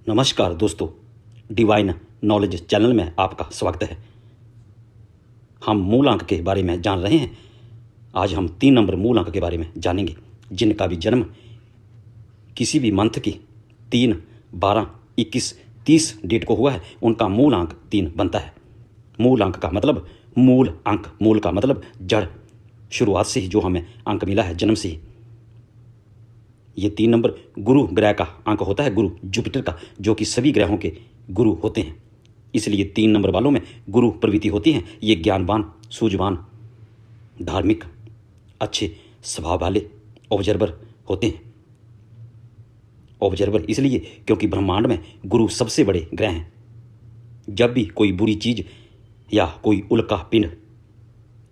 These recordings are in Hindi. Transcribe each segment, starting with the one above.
नमस्कार दोस्तों, डिवाइन नॉलेज चैनल में आपका स्वागत है। हम मूल अंक के बारे में जान रहे हैं। आज हम 3 नंबर मूल अंक के बारे में जानेंगे। जिनका भी जन्म किसी भी मंथ की 3, 12, 21, 30 डेट को हुआ है, उनका मूल अंक 3 बनता है। मूल अंक का मतलब मूल अंक, मूल का मतलब जड़, शुरुआत से ही जो हमें अंक मिला है जन्म से ही। ये 3 नंबर गुरु ग्रह का अंक होता है, गुरु जुपिटर का, जो कि सभी ग्रहों के गुरु होते हैं। इसलिए 3 नंबर वालों में गुरु प्रवृत्ति होती है। ये ज्ञानवान, सूझवान, धार्मिक, अच्छे स्वभाव वाले ऑब्जर्वर होते हैं। ऑब्जर्वर इसलिए क्योंकि ब्रह्मांड में गुरु सबसे बड़े ग्रह हैं। जब भी कोई बुरी चीज या कोई उल्का पिंड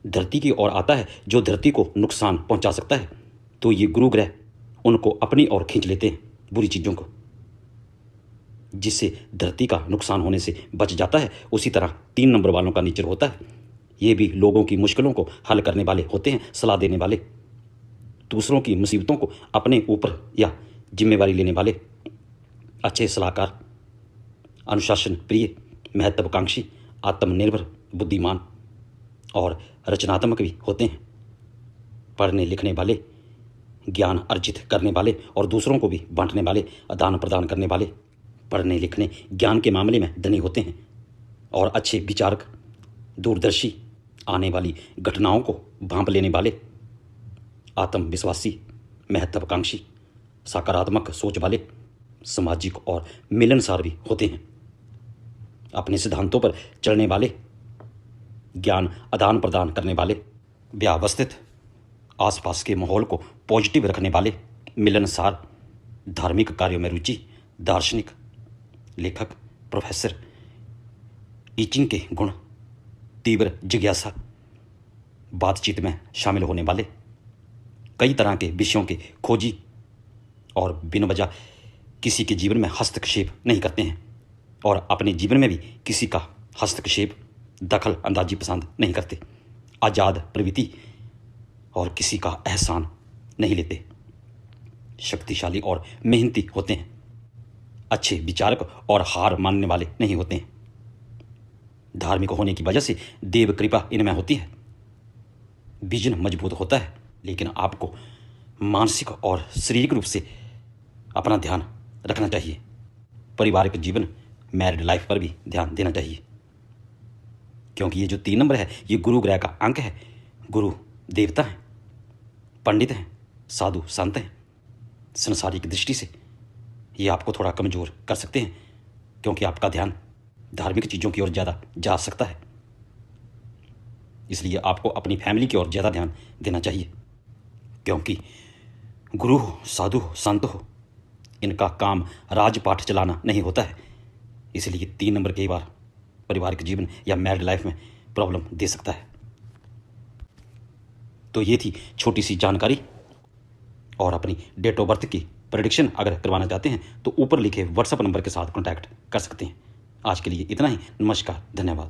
धरती की ओर आता है जो धरती को नुकसान पहुंचा सकता है, तो ये गुरु ग्रह उनको अपनी ओर खींच लेते हैं, बुरी चीज़ों को, जिससे धरती का नुकसान होने से बच जाता है। उसी तरह 3 नंबर वालों का नेचर होता है। ये भी लोगों की मुश्किलों को हल करने वाले होते हैं, सलाह देने वाले, दूसरों की मुसीबतों को अपने ऊपर या जिम्मेवारी लेने वाले, अच्छे सलाहकार, अनुशासन प्रिय, महत्वाकांक्षी, आत्मनिर्भर, बुद्धिमान और रचनात्मक भी होते हैं। पढ़ने लिखने वाले, ज्ञान अर्जित करने वाले और दूसरों को भी बांटने वाले, आदान प्रदान करने वाले, पढ़ने लिखने ज्ञान के मामले में धनी होते हैं और अच्छे विचारक, दूरदर्शी, आने वाली घटनाओं को भांप लेने वाले, आत्मविश्वासी, महत्वाकांक्षी, सकारात्मक सोच वाले, सामाजिक और मिलनसार भी होते हैं। अपने सिद्धांतों पर चलने वाले, ज्ञान आदान प्रदान करने वाले, व्यवस्थित, आसपास के माहौल को पॉजिटिव रखने वाले, मिलनसार, धार्मिक कार्यों में रुचि, दार्शनिक, लेखक, प्रोफेसर, टीचिंग के गुण, तीव्र जिज्ञासा, बातचीत में शामिल होने वाले, कई तरह के विषयों के खोजी और बिन वजह किसी के जीवन में हस्तक्षेप नहीं करते हैं और अपने जीवन में भी किसी का हस्तक्षेप, दखल अंदाजी पसंद नहीं करते। आज़ाद प्रवृत्ति और किसी का एहसान नहीं लेते। शक्तिशाली और मेहनती होते हैं। अच्छे विचारक और हार मानने वाले नहीं होते हैं। धार्मिक होने की वजह से देव कृपा इनमें होती है। विजन मजबूत होता है, लेकिन आपको मानसिक और शारीरिक रूप से अपना ध्यान रखना चाहिए। पारिवारिक जीवन, मैरिड लाइफ पर भी ध्यान देना चाहिए, क्योंकि ये जो 3 नंबर है, ये गुरु ग्रह का अंक है। गुरु देवता हैं, पंडित हैं, साधु संत हैं। संसारिक दृष्टि से ये आपको थोड़ा कमज़ोर कर सकते हैं, क्योंकि आपका ध्यान धार्मिक चीज़ों की ओर ज़्यादा जा सकता है। इसलिए आपको अपनी फैमिली की ओर ज़्यादा ध्यान देना चाहिए, क्योंकि गुरु हो, साधु हो, संत हो, इनका काम राजपाट चलाना नहीं होता है। इसलिए 3 नंबर कई बार पारिवारिक जीवन या मैरिड लाइफ में प्रॉब्लम दे सकता है। तो ये थी छोटी सी जानकारी। और अपनी डेट ऑफ बर्थ की प्रेडिक्शन अगर करवाना चाहते हैं तो ऊपर लिखे व्हाट्सएप नंबर के साथ कॉन्टैक्ट कर सकते हैं। आज के लिए इतना ही। नमस्कार, धन्यवाद।